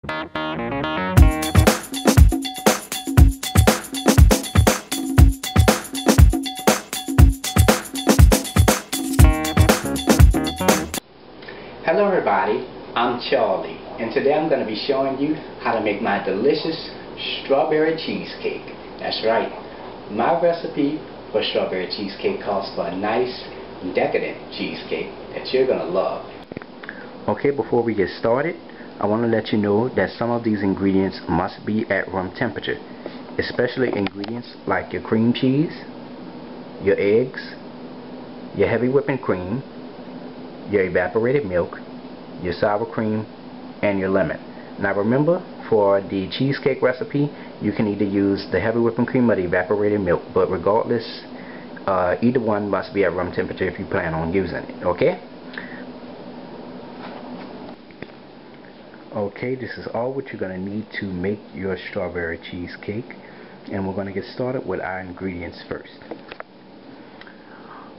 Hello everybody, I'm Charlie, and today I'm going to be showing you how to make my delicious strawberry cheesecake. That's right, my recipe for strawberry cheesecake calls for a nice, decadent cheesecake that you're going to love. Okay, before we get started, I want to let you know that some of these ingredients must be at room temperature, especially ingredients like your cream cheese, your eggs, your heavy whipping cream, your evaporated milk, your sour cream, and your lemon. Now remember, for the cheesecake recipe, you can either use the heavy whipping cream or the evaporated milk, but regardless, either one must be at room temperature if you plan on using it, okay? Okay, this is all what you're going to need to make your strawberry cheesecake, and we're going to get started with our ingredients first.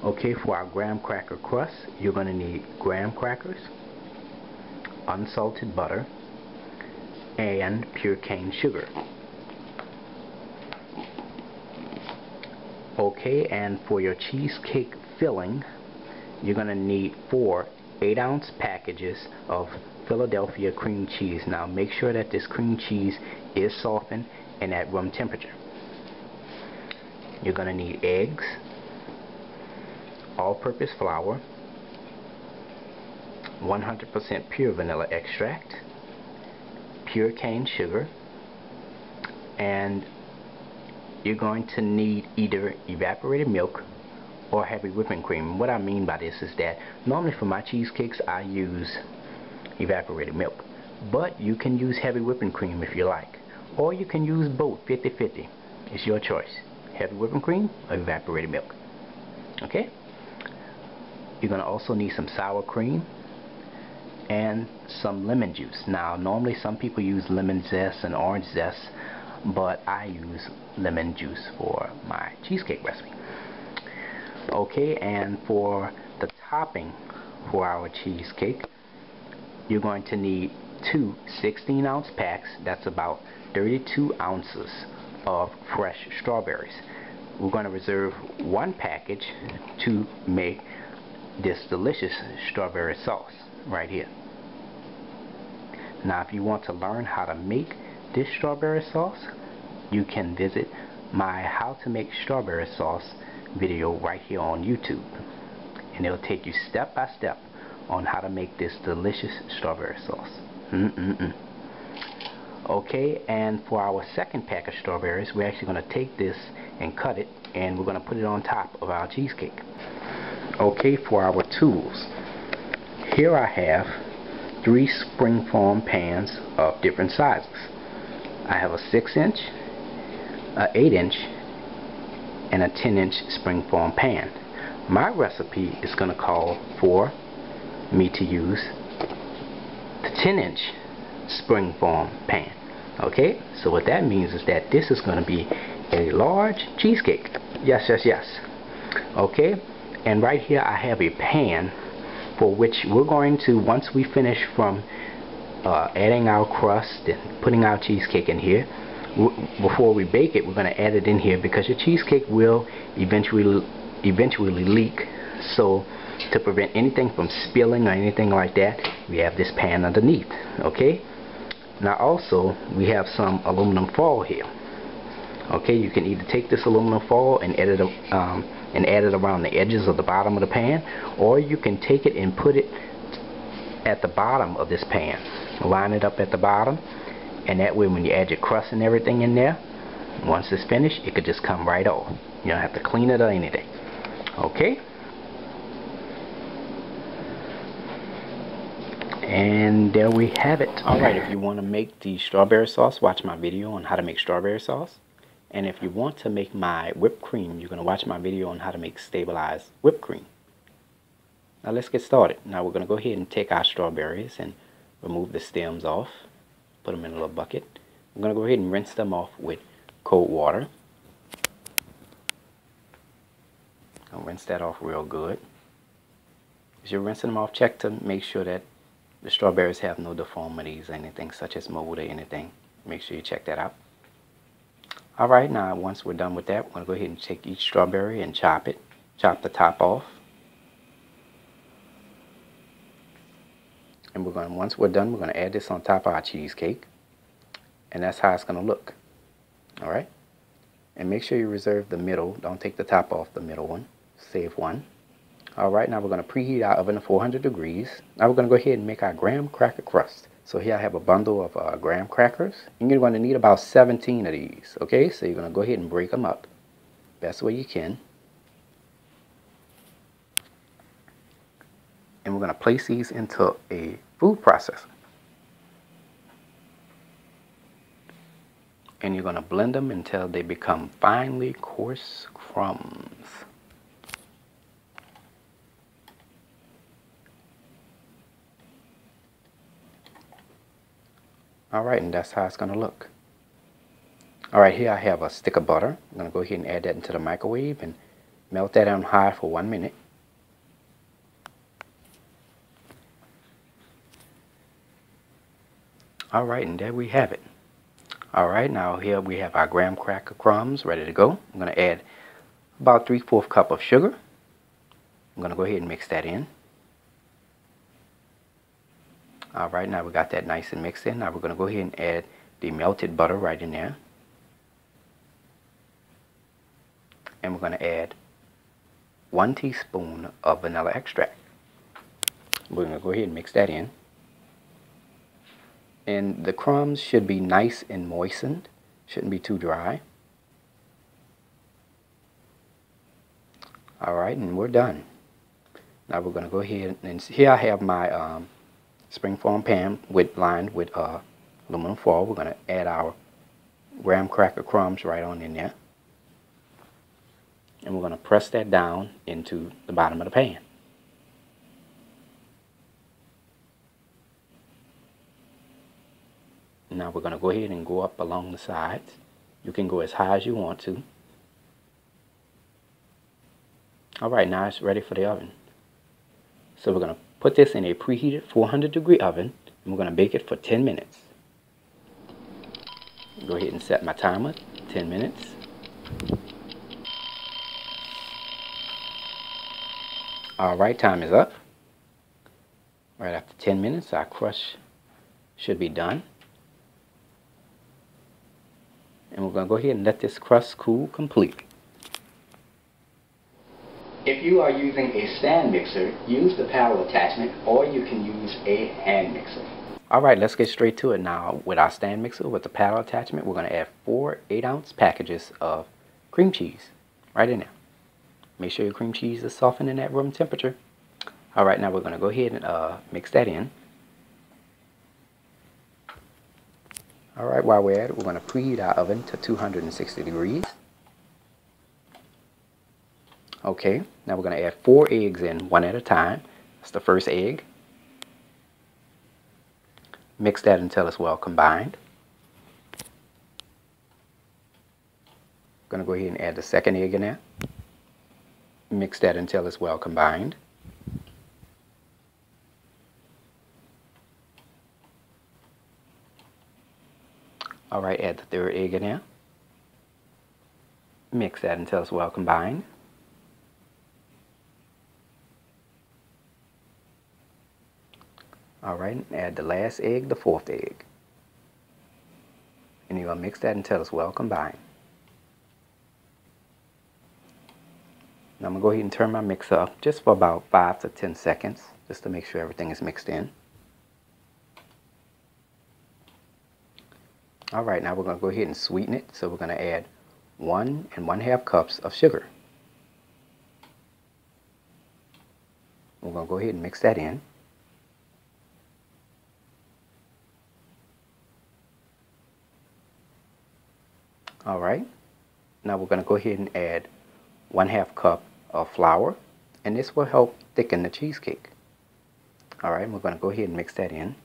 Okay, for our graham cracker crust, you're going to need graham crackers, unsalted butter, and pure cane sugar. Okay, and for your cheesecake filling, you're going to need 4 8-ounce packages of Philadelphia cream cheese. Now make sure that this cream cheese is softened and at room temperature. You're going to need eggs, all-purpose flour, 100% pure vanilla extract, pure cane sugar, and you're going to need either evaporated milk or heavy whipping cream. What I mean by this is that normally for my cheesecakes I use evaporated milk, but you can use heavy whipping cream if you like, or you can use both 50-50. It's your choice, heavy whipping cream or evaporated milk. Okay, you're going to also need some sour cream and some lemon juice. Now normally some people use lemon zest and orange zest, but I use lemon juice for my cheesecake recipe. Okay, and for the topping for our cheesecake, you're going to need 2 16-ounce packs. That's about 32 ounces of fresh strawberries. We're going to reserve 1 package to make this delicious strawberry sauce right here. Now if you want to learn how to make this strawberry sauce, you can visit my how to make strawberry sauce video right here on YouTube, and it'll take you step by step on how to make this delicious strawberry sauce. Okay, and for our second pack of strawberries, we're actually going to take this and cut it, and we're going to put it on top of our cheesecake. Okay, for our tools, here I have 3 springform pans of different sizes. I have a 6-inch, a 8-inch, and a 10-inch springform pan. My recipe is going to call for me to use the 10-inch springform pan. Okay, so what that means is that this is going to be a large cheesecake. Yes, yes, yes. Okay, and right here I have a pan for which we're going to, once we finish from adding our crust and putting our cheesecake in here, before we bake it, we're going to add it in here because your cheesecake will eventually leak. So to prevent anything from spilling or anything like that, we have this pan underneath. Okay, now also we have some aluminum foil here. Okay, you can either take this aluminum foil and add it around the edges of the bottom of the pan, or you can take it and put it at the bottom of this pan. Line it up at the bottom, and that way when you add your crust and everything in there, once it's finished, it could just come right off. You don't have to clean it or anything. Okay, and there we have it. Alright, if you want to make the strawberry sauce, watch my video on how to make strawberry sauce. And if you want to make my whipped cream, you're going to watch my video on how to make stabilized whipped cream. Now let's get started. Now we're going to go ahead and take our strawberries and remove the stems off. Put them in a little bucket. I'm going to go ahead and rinse them off with cold water. I'll rinse that off real good. As you're rinsing them off, check to make sure that The strawberries have no deformities or anything such as mold or anything. Make sure you check that out. Alright, now once we're done with that, we're going to go ahead and take each strawberry and chop it. Chop the top off. And once we're done, we're going to add this on top of our cheesecake. And that's how it's going to look. Alright? And make sure you reserve the middle. Don't take the top off the middle one. Save one. Alright, now we're going to preheat our oven to 400 degrees. Now we're going to go ahead and make our graham cracker crust. So here I have a bundle of graham crackers. And you're going to need about 17 of these. Okay, so you're going to go ahead and break them up best way you can. And we're going to place these into a food processor. And you're going to blend them until they become finely coarse crumbs. Alright, and that's how it's going to look. Alright, here I have a stick of butter. I'm going to go ahead and add that into the microwave and melt that on high for 1 minute. Alright, and there we have it. Alright, now here we have our graham cracker crumbs ready to go. I'm going to add about 3/4 cup of sugar. I'm going to go ahead and mix that in. Alright, now we got that nice and mixed in. Now we're going to go ahead and add the melted butter right in there. And we're going to add 1 teaspoon of vanilla extract. We're going to go ahead and mix that in. And the crumbs should be nice and moistened. Shouldn't be too dry. Alright, and we're done. Now we're going to go ahead and here I have my springform pan lined with aluminum foil. We're going to add our graham cracker crumbs right on in there. And we're going to press that down into the bottom of the pan. Now we're going to go ahead and go up along the sides. You can go as high as you want to. Alright, now it's ready for the oven. So we're going to put this in a preheated 400-degree oven, and we're going to bake it for 10 minutes. Go ahead and set my timer, 10 minutes. Alright, time is up. Right after 10 minutes, our crust should be done. And we're going to go ahead and let this crust cool completely. If you are using a stand mixer, use the paddle attachment, or you can use a hand mixer. Alright, let's get straight to it now. With our stand mixer with the paddle attachment, we're going to add 4 8-ounce packages of cream cheese right in there. Make sure your cream cheese is softened in at room temperature. Alright, now we're going to go ahead and mix that in. Alright, while we're at it, we're going to preheat our oven to 260 degrees. Okay, now we're going to add 4 eggs in, one at a time. That's the first egg. Mix that until it's well combined. Going to go ahead and add the second egg in there. Mix that until it's well combined. Alright, add the third egg in there. Mix that until it's well combined. Alright, add the last egg, the 4th egg. And you're going to mix that until it's well combined. Now I'm going to go ahead and turn my mixer up just for about 5 to 10 seconds, just to make sure everything is mixed in. Alright, now we're going to go ahead and sweeten it. So we're going to add 1 1/2 cups of sugar. We're going to go ahead and mix that in. Alright, now we're going to go ahead and add 1/2 cup of flour, and this will help thicken the cheesecake. Alright, we're going to go ahead and mix that in.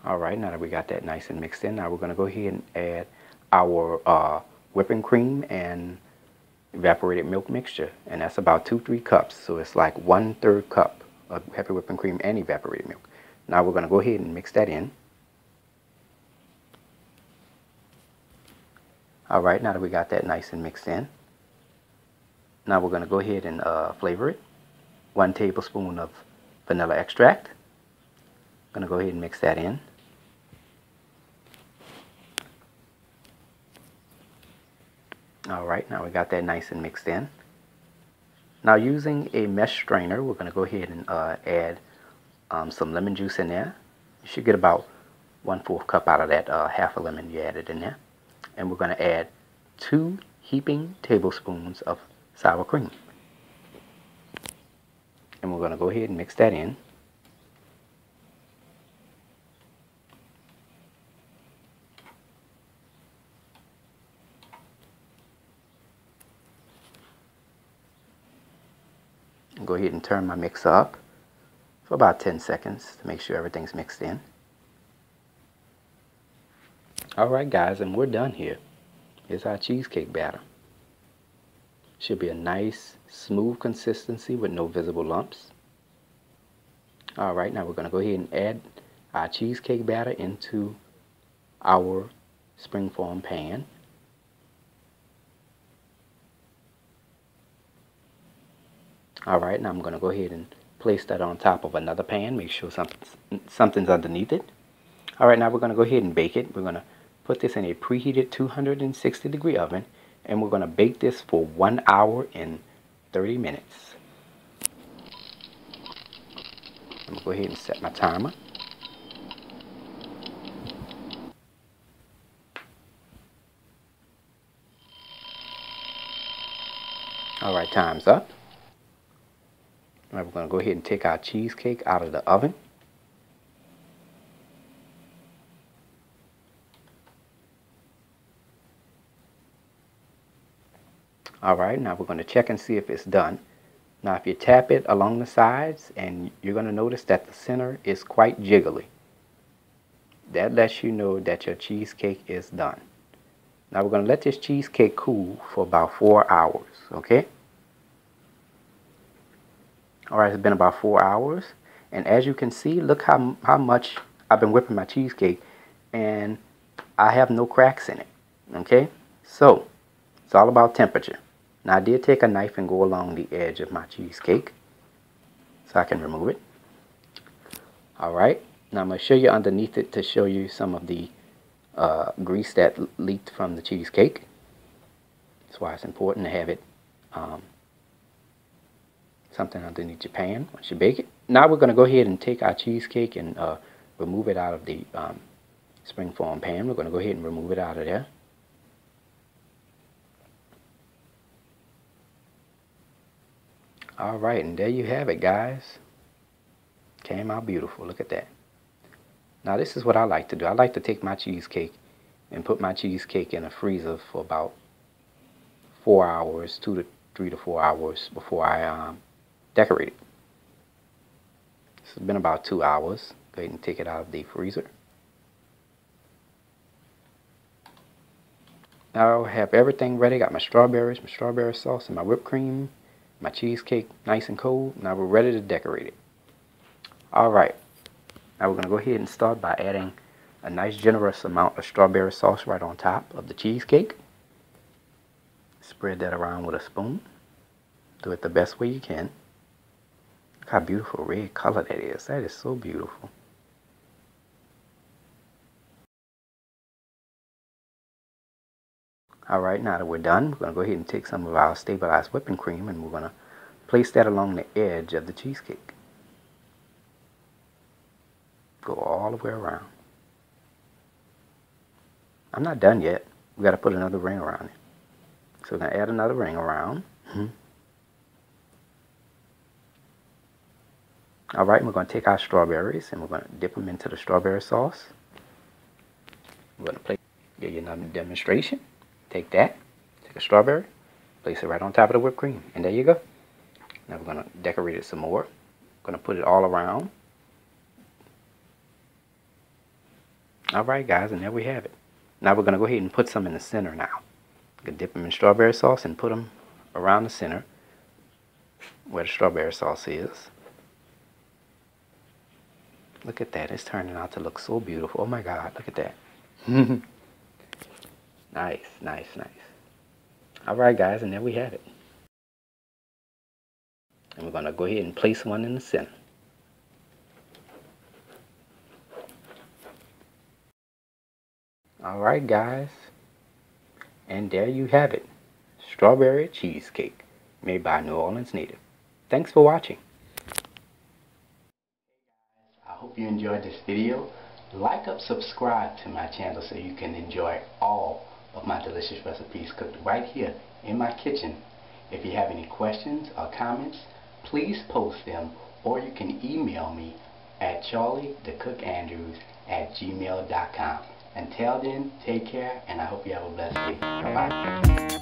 Alright, now that we got that nice and mixed in, now we're going to go ahead and add our whipping cream and evaporated milk mixture, and that's about 2-3 cups. So it's like 1/3 cup of heavy whipping cream and evaporated milk. Now we're going to go ahead and mix that in. Alright, now that we got that nice and mixed in, now we're going to go ahead and flavor it. 1 tablespoon of vanilla extract. I'm going to go ahead and mix that in. Alright, now we got that nice and mixed in. Now using a mesh strainer, we're going to go ahead and add some lemon juice in there. You should get about 1/4 cup out of that half a lemon you added in there. And we're going to add 2 heaping tablespoons of sour cream. And we're going to go ahead and mix that in. Go ahead and turn my mix up for about 10 seconds to make sure everything's mixed in. Alright guys, and we're done here. Here's our cheesecake batter. Should be a nice, smooth consistency with no visible lumps. Alright, now we're going to go ahead and add our cheesecake batter into our springform pan. Alright, now I'm going to go ahead and place that on top of another pan. Make sure something's underneath it. Alright, now we're going to go ahead and bake it. We're going to put this in a preheated 260-degree oven, and we're going to bake this for 1 hour and 30 minutes. I'm going to go ahead and set my timer. Alright, time's up. Now we're going to go ahead and take our cheesecake out of the oven. Alright, now we're going to check and see if it's done. Now if you tap it along the sides, and you're going to notice that the center is quite jiggly. That lets you know that your cheesecake is done. Now we're going to let this cheesecake cool for about 4 hours, okay? Alright, it's been about 4 hours, and as you can see, look how much I've been whipping my cheesecake, and I have no cracks in it, okay? So, it's all about temperature. Now I did take a knife and go along the edge of my cheesecake so I can remove it. Alright, now I'm going to show you underneath it to show you some of the grease that leaked from the cheesecake. That's why it's important to have it something underneath your pan once you bake it. Now we're going to go ahead and take our cheesecake and remove it out of the springform pan. We're going to go ahead and remove it out of there. Alright, and there you have it, guys. Came out beautiful. Look at that. Now this is what I like to do. I like to take my cheesecake and put my cheesecake in a freezer for about 4 hours, 3 to 4 hours before I decorate it. This has been about 2 hours. Go ahead and take it out of the freezer. Now I have everything ready. Got my strawberries, my strawberry sauce, and my whipped cream. My cheesecake nice and cold. Now we're ready to decorate it. Alright. Now we're going to go ahead and start by adding a nice generous amount of strawberry sauce right on top of the cheesecake. Spread that around with a spoon. Do it the best way you can. Look how beautiful red color that is. That is so beautiful. Alright, now that we're done, we're going to go ahead and take some of our stabilized whipping cream and we're going to place that along the edge of the cheesecake. Go all the way around. I'm not done yet. We got to put another ring around it. So we're going to add another ring around. Alright, we're going to take our strawberries and we're going to dip them into the strawberry sauce. We're going to give you another demonstration. Take that, take a strawberry, place it right on top of the whipped cream, and there you go. Now we're going to decorate it some more. We're going to put it all around. Alright guys, and there we have it. Now we're going to go ahead and put some in the center now. We're going to dip them in strawberry sauce and put them around the center where the strawberry sauce is. Look at that. It's turning out to look so beautiful. Oh my God, look at that. Nice, nice, nice. Alright guys, and there we have it. And we're going to go ahead and place one in the center. Alright guys, and there you have it. Strawberry cheesecake made by a New Orleans native. Thanks for watching. I hope you enjoyed this video. Like up, subscribe to my channel so you can enjoy all of my delicious recipes cooked right here in my kitchen. If you have any questions or comments, please post them, or you can email me at charliethecookandrews@gmail.com. Until then, take care, and I hope you have a blessed day. Bye-bye.